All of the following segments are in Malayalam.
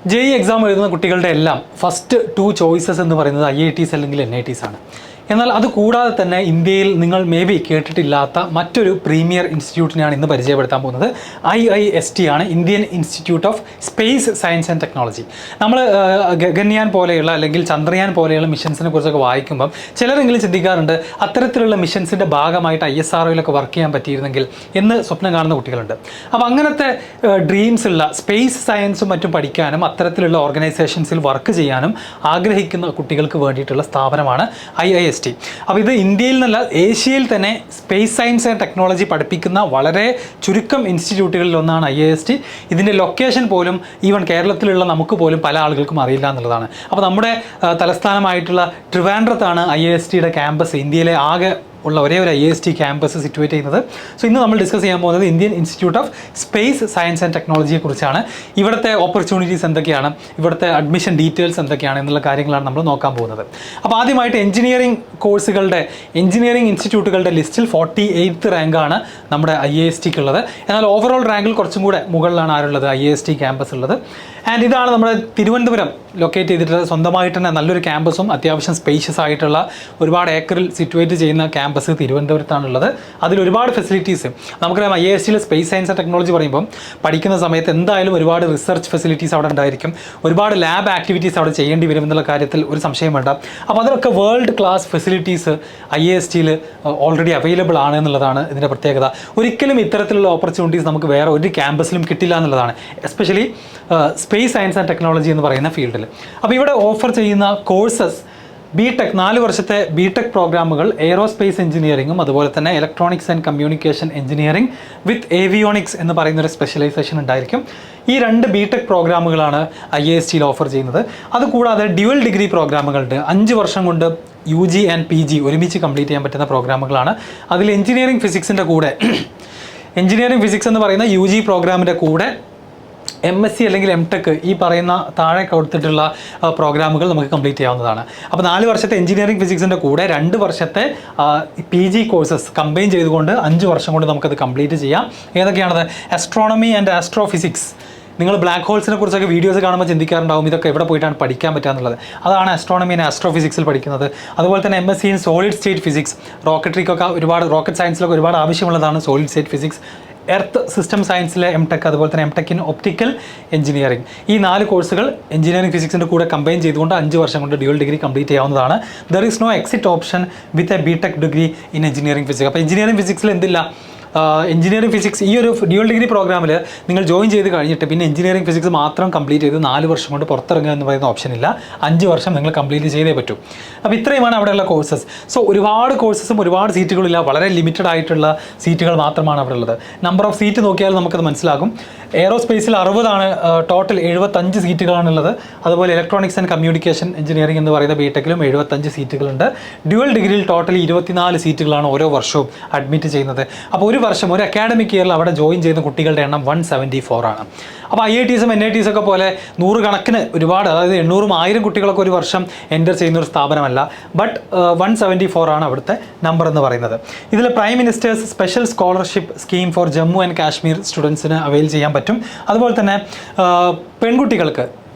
JEE എക്സാം എഴുതുന്ന കുട്ടികളുടെ എല്ലാം ഫസ്റ്റ് 2 ചോയ്സസ് എന്ന് പറയുന്നത് IITs അല്ലെങ്കിൽ NITs ആണ്. എന്നാൽ അത് കൂടാതെ തന്നെ ഇന്ത്യയിൽ നിങ്ങൾ മേ ബി കേട്ടിട്ടില്ലാത്ത മറ്റൊരു പ്രീമിയർ ഇൻസ്റ്റിറ്റ്യൂട്ടിനെയാണ് ഇന്ന് പരിചയപ്പെടുത്താൻ പോകുന്നത്. IIST ആണ്, Indian institute of space science and technology. നമ്മൾ ഗഗൻയാൻ പോലെയുള്ള അല്ലെങ്കിൽ ചന്ദ്രയാൻ പോലെയുള്ള മിഷൻസിനെ കുറിച്ചൊക്കെ വായിക്കുമ്പം ചിലരെങ്കിലും ചിന്തിക്കാറുണ്ട് അത്തരത്തിലുള്ള മിഷൻസിൻ്റെ ഭാഗമായിട്ട് ISROയിലൊക്കെ വർക്ക് ചെയ്യാൻ പറ്റിയിരുന്നെങ്കിൽ എന്ന് സ്വപ്നം കാണുന്ന കുട്ടികളുണ്ട്. അപ്പോൾ അങ്ങനത്തെ ഡ്രീംസ് ഉള്ള സ്പേസ് സയൻസും മറ്റും പഠിക്കാനും അത്തരത്തിലുള്ള ഓർഗനൈസേഷൻസിൽ വർക്ക് ചെയ്യാനും ആഗ്രഹിക്കുന്ന കുട്ടികൾക്ക് വേണ്ടിയിട്ടുള്ള സ്ഥാപനമാണ് IIST. അപ്പോൾ ഇത് ഇന്ത്യയിൽ നിന്നല്ല ഏഷ്യയിൽ തന്നെ സ്പേസ് സയൻസ് ആൻഡ് ടെക്നോളജി പഠിപ്പിക്കുന്ന വളരെ ചുരുക്കം ഇൻസ്റ്റിറ്റ്യൂട്ടുകളിൽ ഒന്നാണ് IIST. ഇതിൻ്റെ ലൊക്കേഷൻ പോലും ഈവൻ കേരളത്തിലുള്ള നമുക്ക് പോലും പല ആളുകൾക്കും അറിയില്ല എന്നുള്ളതാണ്. അപ്പോൾ നമ്മുടെ തലസ്ഥാനമായിട്ടുള്ള ട്രിവാൻഡ്രത്താണ് IISTയുടെ ക്യാമ്പസ്, ഇന്ത്യയിലെ ആകെ ഉള്ള ഒരേ ഒരു IIST ക്യാമ്പസ് സിറ്റുവേറ്റ് ചെയ്യുന്നത്. സോ ഇന്ന് നമ്മൾ ഡിസ്കസ് ചെയ്യാൻ പോകുന്നത് Indian institute of space science and ടെക്നോളജിയെക്കുറിച്ചാണ്. ഇവിടുത്തെ ഓപ്പർച്യൂണിറ്റീസ് എന്തൊക്കെയാണ്, ഇവിടുത്തെ അഡ്മിഷൻ ഡീറ്റെയിൽസ് എന്തൊക്കെയാണ് എന്നുള്ള കാര്യങ്ങളാണ് നമ്മൾ നോക്കാൻ പോകുന്നത്. അപ്പോൾ ആദ്യമായിട്ട് എഞ്ചിനീയറിംഗ് കോഴ്സുകളുടെ എഞ്ചിനീയറിംഗ് ഇൻസ്റ്റിറ്റ്യൂട്ടുകളുടെ ലിസ്റ്റിൽ 48th റാങ്കാണ് നമ്മുടെ IISTക്ക് ഉള്ളത്. എന്നാൽ ഓവറോൾ റാങ്കിൽ കുറച്ചും കൂടെ മുകളിലാണ് ആരുള്ളത്, IIST ക്യാമ്പസ് ഉള്ളത്. ആൻഡ് ഇതാണ് നമ്മുടെ തിരുവനന്തപുരം ലൊക്കേറ്റ് ചെയ്തിട്ടുള്ള സ്വന്തമായിട്ട് തന്നെ നല്ലൊരു ക്യാമ്പസും അത്യാവശ്യം സ്പേഷ്യസ് ആയിട്ടുള്ള ഒരുപാട് ഏക്കറിൽ സിറ്റുവേറ്റ് ചെയ്യുന്ന ക്യാമ്പസ് തിരുവനന്തപുരത്താണുള്ളത്. അതിൽ ഒരുപാട് ഫെസിലിറ്റീസ് നമുക്കറിയാം. IISTയിൽ സ്പേസ് സയൻസ് ആൻഡ് ടെക്നോളജി പറയുമ്പം പഠിക്കുന്ന സമയത്ത് എന്തായാലും ഒരുപാട് റിസർച്ച് ഫെസിലിറ്റീസ് അവിടെ ഉണ്ടായിരിക്കും, ഒരുപാട് ലാബ് ആക്ടിവിറ്റീസ് അവിടെ ചെയ്യേണ്ടി വരും എന്നുള്ള കാര്യത്തിൽ ഒരു സംശയം വേണ്ട. അപ്പോൾ അതിലൊക്കെ വേൾഡ് ക്ലാസ് ഫെസിലിറ്റീസ് IISTയിൽ ഓൾറെഡി അവൈലബിൾ ആണ് എന്നുള്ളതാണ് ഇതിൻ്റെ പ്രത്യേകത. ഒരിക്കലും ഇത്തരത്തിലുള്ള ഓപ്പർച്യൂണിറ്റീസ് നമുക്ക് വേറെ ഒരു ക്യാമ്പസിലും കിട്ടില്ല എന്നുള്ളതാണ്, especially space science and technology എന്ന് പറയുന്ന ഫീൽഡിൽ. അപ്പോൾ ഇവിടെ ഓഫർ ചെയ്യുന്ന കോഴ്സസ് BTech 4 വർഷത്തെ BTech പ്രോഗ്രാമുകൾ എയ്റോസ്പേസ് എഞ്ചിനീയറിംഗും അതുപോലെ തന്നെ electronics and communication engineering with avionics എന്ന് പറയുന്നൊരു സ്പെഷ്യലൈസേഷൻ ഉണ്ടായിരിക്കും. ഈ 2 BTech പ്രോഗ്രാമുകളാണ് IISTയിൽ ഓഫർ ചെയ്യുന്നത്. അതുകൂടാതെ ഡ്യുവൽ ഡിഗ്രി പ്രോഗ്രാമുകളുണ്ട്. 5 വർഷം കൊണ്ട് UG ആൻഡ് PG ഒരുമിച്ച് കംപ്ലീറ്റ് ചെയ്യാൻ പറ്റുന്ന പ്രോഗ്രാമുകളാണ്. അതിൽ എഞ്ചിനീയറിംഗ് ഫിസിക്സിൻ്റെ കൂടെ എഞ്ചിനീയറിംഗ് ഫിസിക്സ് എന്ന് പറയുന്ന UG പ്രോഗ്രാമിൻ്റെ കൂടെ MSc അല്ലെങ്കിൽ MTech ഈ പറയുന്ന താഴെ കൊടുത്തിട്ടുള്ള പ്രോഗ്രാമുകൾ നമുക്ക് കംപ്ലീറ്റ് ചെയ്യാവുന്നതാണ്. അപ്പോൾ 4 വർഷത്തെ എഞ്ചിനീയറിംഗ് ഫിസിക്സിൻ്റെ കൂടെ 2 വർഷത്തെ PG കോഴ്സസ് കമ്പൈൻ ചെയ്തുകൊണ്ട് 5 വർഷം കൊണ്ട് നമുക്കത് കംപ്ലീറ്റ് ചെയ്യാം. ഏതൊക്കെയാണത്? Astronomy and astrophysics. നിങ്ങൾ ബ്ലാക്ക് ഹോൾസിനെ കുറിച്ചൊക്കെ വീഡിയോസ് കാണുമ്പോൾ ചിന്തിക്കാറുണ്ടാവും ഇതൊക്കെ എവിടെ പോയിട്ടാണ് പഠിക്കാൻ പറ്റുക എന്നുള്ളത്. അതാണ് ആസ്ട്രോണമി ആൻഡ് ആസ്ട്രോഫിസിക്സിൽ പഠിക്കുന്നത്. അതുപോലെ തന്നെ MSc in solid state physics, റോക്കട്രിക്കൊക്കെ ഒരുപാട് റോക്കറ്റ് സയൻസിലൊക്കെ ഒരുപാട് ആവശ്യമുള്ളതാണ് solid state physics. Earth system സയൻസിലെ MTech, അതുപോലെ തന്നെ MTech ഇൻ ഒപ്റ്റിക്കൽ എഞ്ചിനീയറിംഗ്. ഈ 4 കോഴ്സുകൾ എഞ്ചിനീയറിംഗ് ഫിസിക്സിൻ്റെ കൂടെ കമ്പൈൻ ചെയ്തുകൊണ്ട് 5 വർഷം കൊണ്ട് ഡ്യുവൽ ഡിഗ്രി കംപ്ലീറ്റ് ചെയ്യാവുന്നതാണ്. There is no exit option with a BTech degree in engineering physics. അപ്പോൾ എഞ്ചിനീയറിംഗ് ഫിസിക്സിൽ എന്തില്ല, എഞ്ചിനീയറിംഗ് ഫിസിക്സ് ഈ ഒരു ഡ്യുവൽ ഡിഗ്രി പ്രോഗ്രാമിൽ നിങ്ങൾ ജോയിൻ ചെയ്ത് കഴിഞ്ഞിട്ട് പിന്നെ എഞ്ചിനീയറിംഗ് ഫിസിക്സ് മാത്രം കംപ്ലീറ്റ് ചെയ്ത് 4 വർഷം കൊണ്ട് പുറത്തിറങ്ങുക എന്ന് പറയുന്ന ഓപ്ഷൻ ഇല്ല. 5 വർഷം നിങ്ങൾ കംപ്ലീറ്റ് ചെയ്തേ പറ്റൂ. അപ്പോൾ ഇത്രയുമാണ് അവിടെയുള്ള കോഴ്സസ്. സോ ഒരുപാട് കോഴ്സസും ഒരുപാട് സീറ്റുകളില്ല, വളരെ ലിമിറ്റഡ് ആയിട്ടുള്ള സീറ്റുകൾ മാത്രമാണ് അവിടെ ഉള്ളത്. നമ്പർ ഓഫ് സീറ്റ് നോക്കിയാൽ നമുക്കത് മനസ്സിലാകും. എയ്റോസ്പേസിൽ 60 ടോട്ടൽ 75 സീറ്റുകളാണുള്ളത്. അതുപോലെ ഇലക്ട്രോണിക്സ് ആൻഡ് കമ്മ്യൂണിക്കേഷൻ എഞ്ചിനീയറിംഗ് എന്ന് പറയുന്ന BTechലും 75 സീറ്റുകളുണ്ട്. ഡ്യുവൽ ഡിഗ്രിയിൽ ടോട്ടൽ 24 സീറ്റുകളാണ് ഓരോ വർഷവും അഡ്മിറ്റ് ചെയ്യുന്നത്. അപ്പോൾ ഒരു വർഷം ഒരു അക്കാഡമിക് ഇയറിൽ അവിടെ ജോയിൻ ചെയ്യുന്ന കുട്ടികളുടെ എണ്ണം 174 ആണ്. അപ്പോൾ IITസും NITs ഒക്കെ പോലെ 100 കണക്കിന് ഒരുപാട്, അതായത് 800-1000 കുട്ടികളൊക്കെ ഒരു വർഷം എൻ്റർ ചെയ്യുന്ന ഒരു സ്ഥാപനമല്ല. ബട്ട് 174 ആണ് അവിടുത്തെ നമ്പർ എന്ന് പറയുന്നത്. ഇതിൽ prime ministers special scholarship scheme for Jammu and Kashmir സ്റ്റുഡൻസിന് അവൈൽ ചെയ്യാൻ പറ്റും. അതുപോലെ തന്നെ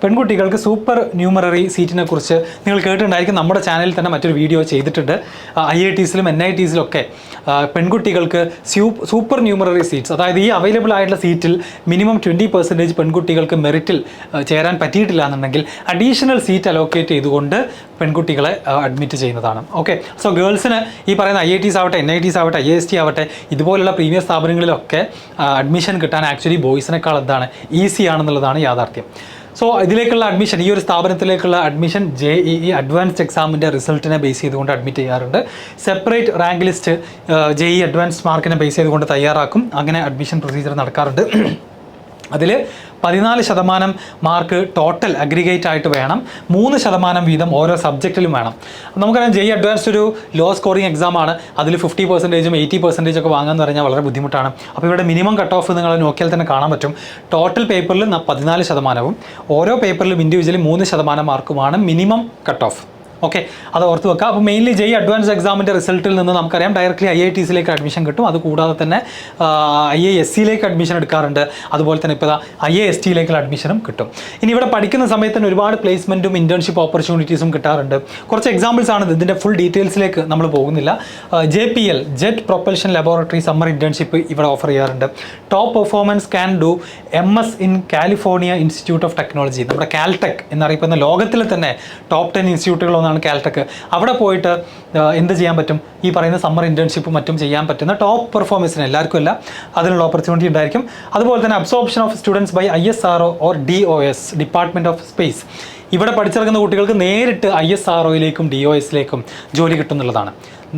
പെൺകുട്ടികൾക്ക് സൂപ്പർ ന്യൂമററി സീറ്റിനെ കുറിച്ച് നിങ്ങൾ കേട്ടിട്ടുണ്ടായിരിക്കും. നമ്മുടെ ചാനലിൽ തന്നെ മറ്റൊരു വീഡിയോ ചെയ്തിട്ടുണ്ട്. IITസിലും NITസിലൊക്കെ പെൺകുട്ടികൾക്ക് സൂപ്പർ ന്യൂമററി സീറ്റ്സ്, അതായത് ഈ അവൈലബിൾ ആയിട്ടുള്ള സീറ്റിൽ മിനിമം 20% പെൺകുട്ടികൾക്ക് മെറിറ്റിൽ ചേരാൻ പറ്റിയിട്ടില്ല എന്നുണ്ടെങ്കിൽ അഡീഷണൽ സീറ്റ് അലോക്കേറ്റ് ചെയ്തുകൊണ്ട് പെൺകുട്ടികളെ അഡ്മിറ്റ് ചെയ്യുന്നതാണ്. ഓക്കെ, സോ ഗേൾസിന് ഈ പറയുന്ന IITs ആവട്ടെ, NITs ആവട്ടെ, IIST ആവട്ടെ, ഇതുപോലുള്ള പ്രീമിയർ സ്ഥാപനങ്ങളിലൊക്കെ അഡ്മിഷൻ കിട്ടാൻ ആക്ച്വലി ബോയ്സിനേക്കാൾ എന്താണ് ഈസി ആണെന്നുള്ളതാണ് യാഥാർത്ഥ്യം. സോ ഇതിലേക്കുള്ള അഡ്മിഷൻ, ഈ ഒരു സ്ഥാപനത്തിലേക്കുള്ള അഡ്മിഷൻ JEE അഡ്വാൻസ്ഡ് എക്സാമിൻ്റെ റിസൾട്ടിനെ ബേസ് ചെയ്തുകൊണ്ട് അഡ്മിറ്റ് ചെയ്യാറുണ്ട്. Separate rank list JEE advanced മാർക്കിനെ ബേസ് ചെയ്തുകൊണ്ട് തയ്യാറാക്കും. അങ്ങനെ അഡ്മിഷൻ പ്രൊസീജിയർ നടക്കാറുണ്ട്. അതിൽ 14% മാർക്ക് ടോട്ടൽ അഗ്രിഗേറ്റ് ആയിട്ട് വേണം. 3% വീതം ഓരോ സബ്ജക്റ്റിലും വേണം. നമുക്കറിയാം JEE അഡ്വാൻസ്ഡ് ഒരു ലോ സ്കോറിംഗ് എക്സാമാണ്. അതിൽ 50%ഉം 80% ഒക്കെ വാങ്ങാമെന്ന് പറഞ്ഞാൽ വളരെ ബുദ്ധിമുട്ടാണ്. അപ്പോൾ ഇവിടെ മിനിമം കട്ട് ഓഫ് നിങ്ങൾ നോക്കിയാൽ തന്നെ കാണാൻ പറ്റും. ടോട്ടൽ പേപ്പറിൽ 14%, ഓരോ പേപ്പറിലും ഇൻഡിവിജ്വലി 3% മാർക്കുമാണ് മിനിമം കട്ട് ഓഫ്. ഓക്കെ, അത് ഓർത്ത് വെക്കുക. അപ്പോൾ മെയിൻലി JEE അഡ്വാൻസ് എക്സാമിൻ്റെ റിസൾട്ടിൽ നിന്ന് നമുക്കറിയാം ഡയറക്റ്റ്ലി IITസിലേക്ക് അഡ്മിഷൻ കിട്ടും. അതുകൂടാതെ തന്നെ IIScയിലേക്ക് അഡ്മിഷൻ എടുക്കാറുണ്ട്. അതുപോലെ തന്നെ ഇപ്പോൾ IISTയിലേക്കുള്ള അഡ്മിഷനും കിട്ടും. ഇനി ഇവിടെ പഠിക്കുന്ന സമയത്ത് തന്നെ ഒരുപാട് പ്ലേസ്മെൻറ്റും ഇൻറ്റേൺഷിപ്പ് ഓപ്പർച്യൂണിറ്റീസും കിട്ടാറുണ്ട്. കുറച്ച് എക്സാമ്പിൾസ് ആണ് ഇതിൻ്റെ ഫുൾ ഡീറ്റെയിൽസിലേക്ക് നമ്മൾ പോകുന്നില്ല. JPL jet propulsion laboratory summer internship ഇവിടെ ഓഫർ ചെയ്യാറുണ്ട്. Top performance can do MS in California institute of technology, നമ്മുടെ കാൽടെക് എന്നറിയപ്പെടുന്ന ലോകത്തിലെ തന്നെ ടോപ്പ് 10 ഇൻസ്റ്റിറ്റ്യൂട്ടുകളൊന്നാണ് കാൽടെക്. അവിടെ പോയിട്ട് എന്ത് ചെയ്യാൻ പറ്റും? ഈ പറയുന്ന സമ്മർ ഇൻറ്റേൺഷിപ്പ് മറ്റും ചെയ്യാൻ പറ്റുന്ന ടോപ്പ് പെർഫോമൻസിന് എല്ലാവർക്കും അല്ല, അതിനുള്ള ഓപ്പർച്യൂണിറ്റി ഉണ്ടായിരിക്കും. അതുപോലെ തന്നെ absorption of students by ISRO or DOS department of space. ഇവിടെ പഠിച്ചിറങ്ങുന്ന കുട്ടികൾക്ക് നേരിട്ട് ISROയിലേക്കും DOSയിലേക്കും ജോലി കിട്ടുന്നുള്ളതാണ്.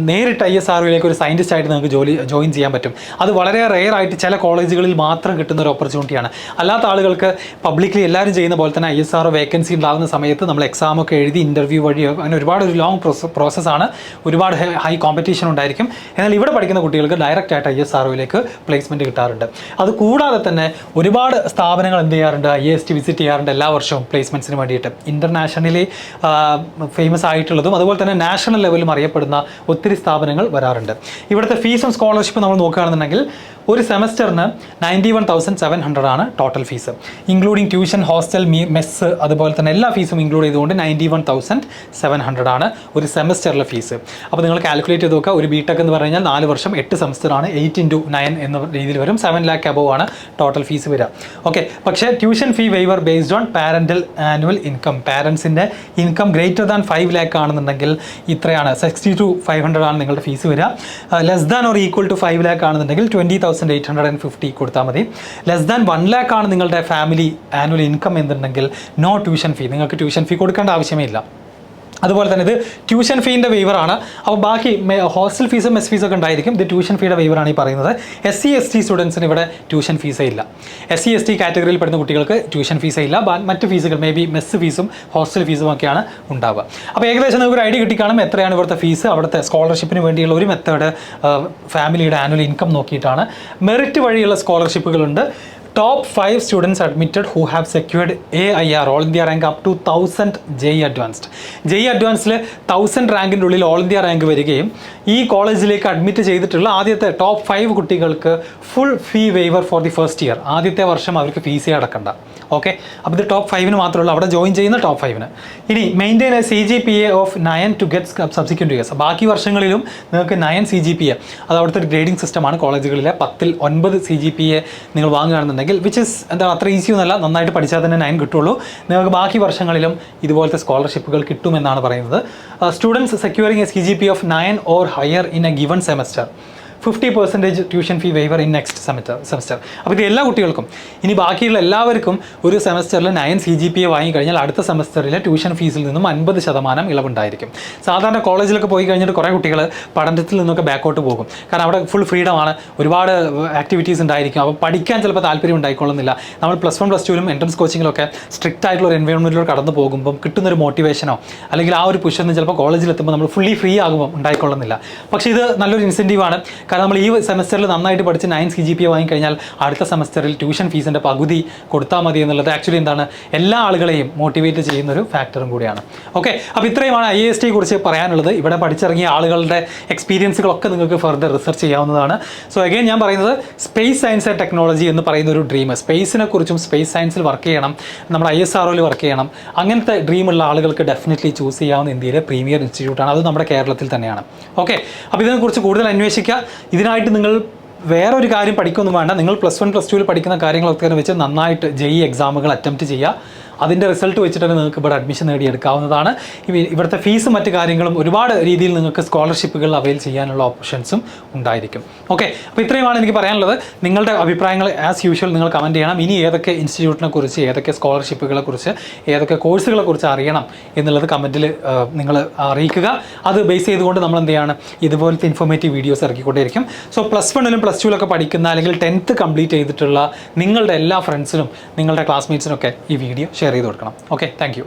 നേരിട്ട് ISROയിലേക്ക് ഒരു സയൻറ്റിസ്റ്റ് ആയിട്ട് നിങ്ങൾക്ക് ജോയിൻ ചെയ്യാൻ പറ്റും. അത് വളരെ റെയർ ആയിട്ട് ചില കോളേജുകളിൽ മാത്രം കിട്ടുന്ന ഒരു ഓപ്പർച്യൂണിറ്റിയാണ്. അല്ലാത്ത ആളുകൾക്ക് പബ്ലിക്കലി എല്ലാവരും ചെയ്യുന്ന പോലെ തന്നെ ISRO വേക്കൻസി ഉണ്ടാകുന്ന സമയത്ത് നമ്മൾ എക്സാമൊക്കെ എഴുതി ഇൻ്റർവ്യൂ വഴിയോ അങ്ങനെ ഒരുപാട് ഒരു ലോങ് പ്രോസസ്സാണ്, ഒരുപാട് ഹൈ കോമ്പറ്റീഷൻ ഉണ്ടായിരിക്കും. എന്നാൽ ഇവിടെ പഠിക്കുന്ന കുട്ടികൾക്ക് ഡയറക്റ്റ് ആയിട്ട് ISROയിലേക്ക് പ്ലേസ്മെൻറ്റ് കിട്ടാറുണ്ട്. അത് കൂടാതെ തന്നെ ഒരുപാട് സ്ഥാപനങ്ങൾ എന്ത് ചെയ്യാറുണ്ട്? IIST വിസിറ്റ് ചെയ്യാറുണ്ട് എല്ലാ വർഷവും പ്ലേസ്മെൻറ്റ്സിന് വേണ്ടിയിട്ട്. ഇൻ്റർനാഷണലി ഫേമസ് ആയിട്ടുള്ളതും അതുപോലെ തന്നെ നാഷണൽ ലെവലിലും അറിയപ്പെടുന്ന ഒത്തിരി സ്ഥാപനങ്ങൾ വരാറുണ്ട്. ഇവിടുത്തെ ഫീസും സ്കോളർഷിപ്പും നമ്മൾ നോക്കുകയാണെന്നുണ്ടെങ്കിൽ ഒരു സെമസ്റ്ററിന് 91,700 ആണ് total fees, including tuition, hostel, mess, അതുപോലെ തന്നെ എല്ലാ ഫീസും ഇൻക്ലൂഡ് ചെയ്തുകൊണ്ട് 91,700 ആണ് ഒരു സെമസ്റ്ററിലെ ഫീസ്. അപ്പോൾ നിങ്ങൾ കാൽക്കുലേറ്റ് ചെയ്ത് നോക്കുക. ഒരു BTech എന്ന് പറഞ്ഞു കഴിഞ്ഞാൽ 4 വർഷം 8 സെമസ്റ്ററാണ്, 8 × 9 എന്ന രീതിയിൽ വരും. 7 lakh above ആണ് ടോട്ടൽ ഫീസ് വരിക. ഓക്കെ, പക്ഷേ tuition fee waiver based on parental annual income. പാരൻസിൻ്റെ ഇൻകം ഗ്രേറ്റർ ദാൻ 5 lakh ആണെന്നുണ്ടെങ്കിൽ ഇത്രയാണ്, 60,500 ആണ് നിങ്ങളുടെ ഫീസ് വരിക. Less than or equal to 5 lakh ആണെന്നുണ്ടെങ്കിൽ 20,850 കൊടുത്താൽ മതി. ലെസ് ദാൻ 1 lakh ആണ് നിങ്ങളുടെ ഫാമിലി ആനുവൽ ഇൻകം എന്നുണ്ടെങ്കിൽ നോ ട്യൂഷൻ ഫീ, നിങ്ങൾക്ക് ട്യൂഷൻ ഫീ കൊടുക്കേണ്ട ആവശ്യമേ ഇല്ല. അതുപോലെ തന്നെ ഇത് ട്യൂഷൻ ഫീൻ്റെ വെയ്വറാണ്. അപ്പോൾ ബാക്കി ഹോസ്റ്റൽ ഫീസും മെസ് ഫീസൊക്കെ ഉണ്ടായിരിക്കും. ഇത് ട്യൂഷൻ ഫീയുടെ വെയ്വറാണ് ഈ പറയുന്നത്. SC ST സ്റ്റുഡൻസിന് ഇവിടെ ട്യൂഷൻ ഫീസേ ഇല്ല. SC ST കാറ്റഗറിയിൽ പെടുന്ന കുട്ടികൾക്ക് ട്യൂഷൻ ഫീസേ ഇല്ല. മറ്റ് ഫീസുകൾ മേ ബി മെസ് ഫീസും ഹോസ്റ്റൽ ഫീസും ഒക്കെയാണ് ഉണ്ടാവുക. അപ്പോൾ ഏകദേശം നമുക്ക് ഒരു ഐഡിയ കിട്ടിക്കാണും എത്രയാണ് ഇവിടുത്തെ ഫീസ്. അവിടുത്തെ സ്കോളർഷിപ്പിന് വേണ്ടിയുള്ള ഒരു മെത്തേഡ് ഫാമിലിയുടെ ആനുവൽ ഇൻകം നോക്കിയിട്ടാണ്. മെറിറ്റ് വഴിയുള്ള സ്കോളർഷിപ്പുകളുണ്ട്. Top 5 students admitted who have secured AIR All India rank up to 1000 JEE Advanced. JEE Advancedൽ 1000 റാങ്കിൻ്റെ ഉള്ളിൽ ഓൾ ഇന്ത്യ റാങ്ക് വരികയും ഈ കോളേജിലേക്ക് അഡ്മിറ്റ് ചെയ്തിട്ടുള്ള ആദ്യത്തെ ടോപ്പ് 5 കുട്ടികൾക്ക് full fee waiver for the first year. ആദ്യത്തെ വർഷം അവർക്ക് ഫീസേ അടക്കണ്ട. ഓക്കെ, അപ്പോൾ ഇത് ടോപ്പ് 5 മാത്രമല്ല, അവിടെ ജോയിൻ ചെയ്യുന്ന ടോപ്പ് 5. ഇനി maintain CGPA of 9 to get subsequent years. ബാക്കി വർഷങ്ങളിലും നിങ്ങൾക്ക് 9 CGPA, അത് അവിടുത്തെ ഒരു ഗ്രേഡിംഗ് സിസ്റ്റമാണ് കോളേജുകളിലെ. 10ൽ 9 CGPA നിങ്ങൾ വാങ്ങുകയാണെന്നുണ്ടെങ്കിൽ വിച്ച് ഇസ് എന്താ അത്ര ഈസി ഒന്നല്ല, നന്നായിട്ട് പഠിച്ചാൽ തന്നെ 9 കിട്ടുള്ളൂ. നിങ്ങൾക്ക് ബാക്കി വർഷങ്ങളിലും ഇതുപോലത്തെ സ്കോളർഷിപ്പുകൾ കിട്ടുമെന്നാണ് പറയുന്നത്. Students securing a CGPA of 9 or higher in a given semester, 50% tuition fee waiver in next semester. അപ്പോൾ ഇത് എല്ലാ കുട്ടികൾക്കും. ഇനി ബാക്കിയുള്ള എല്ലാവർക്കും ഒരു സെമസ്റ്ററിൽ 9 CGPA വാങ്ങിക്കഴിഞ്ഞാൽ അടുത്ത സെമസ്റ്ററിലെ ട്യൂഷൻ ഫീസിൽ നിന്നും 50% ഇളവുണ്ടായിരിക്കും. സാധാരണ കോളേജിലൊക്കെ പോയി കഴിഞ്ഞിട്ട് കുറേ കുട്ടികൾ പഠനത്തിൽ നിന്നൊക്കെ ബാക്കോട്ട് പോകും. കാരണം അവിടെ ഫുൾ ഫ്രീഡമാണ്, ഒരുപാട് ആക്ടിവിറ്റീസ് ഉണ്ടായിരിക്കും. അപ്പോൾ പഠിക്കാൻ ചിലപ്പോൾ താല്പര്യം ഉണ്ടായിക്കൊള്ളുന്നില്ല. നമ്മൾ +1 +2ലും എൻട്രൻസ് കോച്ചിങ്ങിലൊക്കെ സ്ട്രിക്റ്റ് ആയിട്ടുള്ള ഒരു എൻവയോൺമെൻറ്റിലൂടെ കടന്നു പോകുമ്പം കിട്ടുന്നൊരു മോട്ടിവേഷനോ അല്ലെങ്കിൽ ആ ഒരു പുഷൊന്നും ചിലപ്പോൾ കോളേജിലെത്തുമ്പോൾ നമ്മൾ ഫുള്ളി ഫ്രീ ആകുമ്പോൾ ഉണ്ടായിക്കൊള്ളുന്നില്ല. പക്ഷേ ഇത് നല്ലൊരു ഇൻസെൻറ്റീവാണ്. കാരണം നമ്മൾ ഈ സെമസ്റ്ററിൽ നന്നായിട്ട് പഠിച്ച് 9 CGPA വാങ്ങിക്കഴിഞ്ഞാൽ അടുത്ത സെമസ്റ്ററിൽ ട്യൂഷൻ ഫീസിൻ്റെ പകുതി കൊടുത്താൽ മതി എന്നുള്ളത് ആക്ച്വലി എന്താണ്, എല്ലാ ആളുകളെയും മോട്ടിവേറ്റ് ചെയ്യുന്ന ഒരു ഫാക്ടറും കൂടിയാണ്. ഓക്കെ, അപ്പോൾ ഇത്രയുമാണ് IIST കുറിച്ച് പറയാനുള്ളത്. ഇവിടെ പഠിച്ചിറങ്ങിയ ആളുകളുടെ എക്സ്പീരിയൻസുകളൊക്കെ നിങ്ങൾക്ക് ഫർദർ റിസർച്ച് ചെയ്യാവുന്നതാണ്. സോ അഗൈൻ ഞാൻ പറയുന്നത് സ്പേസ് സയൻസ് ആൻഡ് ടെക്നോളജി എന്ന് പറയുന്ന ഒരു ഡ്രീം, സ്പേസിനെ കുറിച്ചും സ്പേസ് സയൻസിൽ വർക്ക് ചെയ്യണം, നമ്മുടെ ISROയിൽ വർക്ക് ചെയ്യണം, അങ്ങനത്തെ ഡ്രീമുള്ള ആളുകൾക്ക് ഡെഫിനറ്റ്ലി ചൂസ് ചെയ്യാവുന്ന ഇന്ത്യയിലെ പ്രീമിയർ ഇൻസ്റ്റിറ്റ്യൂട്ടാണ്. അത് നമ്മുടെ കേരളത്തിൽ തന്നെയാണ്. ഓക്കെ, അപ്പോൾ ഇതിനെക്കുറിച്ച് കൂടുതൽ അന്വേഷിക്കുക. ഇതിനായിട്ട് നിങ്ങൾ വേറൊരു കാര്യം പഠിക്കൊന്നും വേണ്ട. നിങ്ങൾ +1 +2ൽ പഠിക്കുന്ന കാര്യങ്ങളൊക്കെ വെച്ച് നന്നായിട്ട് JEE എക്സാമുകൾ അറ്റംപ്റ്റ് ചെയ്യുക. അതിൻ്റെ റിസൾട്ട് വെച്ചിട്ട് തന്നെ നിങ്ങൾക്ക് ഇവിടെ അഡ്മിഷൻ നേടിയെടുക്കാവുന്നതാണ്. ഇവിടുത്തെ ഫീസും മറ്റു കാര്യങ്ങളും ഒരുപാട് രീതിയിൽ നിങ്ങൾക്ക് സ്കോളർഷിപ്പുകൾ അവൈൽ ചെയ്യാനുള്ള ഓപ്ഷൻസും ഉണ്ടായിരിക്കും. ഓക്കെ, അപ്പോൾ ഇത്രയുമാണ് എനിക്ക് പറയാനുള്ളത്. നിങ്ങളുടെ അഭിപ്രായങ്ങൾ ആസ് യൂഷ്വൽ നിങ്ങൾ കമൻറ്റ് ചെയ്യണം. ഇനി ഏതൊക്കെ ഇൻസ്റ്റിറ്റ്യൂട്ടിനെ കുറിച്ച്, ഏതൊക്കെ സ്കോളർഷിപ്പുകളെ കുറിച്ച്, ഏതൊക്കെ കോഴ്സുകളെ കുറിച്ച് അറിയണം എന്നുള്ളത് കമൻറ്റിൽ നിങ്ങൾ അറിയിക്കുക. അത് ബേസ് ചെയ്തുകൊണ്ട് നമ്മൾ എന്ത് ചെയ്യാണ്, ഇതുപോലത്തെ ഇൻഫോർമേറ്റീവ് വീഡിയോസ് ഇറക്കിക്കൊണ്ടേയിരിക്കും. സോ +1ലും +2ലൊക്കെ പഠിക്കുന്ന അല്ലെങ്കിൽ 10th കംപ്ലീറ്റ് ചെയ്തിട്ടുള്ള നിങ്ങളുടെ എല്ലാ ഫ്രണ്ട്സിനും നിങ്ങളുടെ ക്ലാസ്മേറ്റ്സിനൊക്കെ ഈ വീഡിയോ ഷെയർ ചെയ്ത് കൊടുക്കണം. Okay, thank you.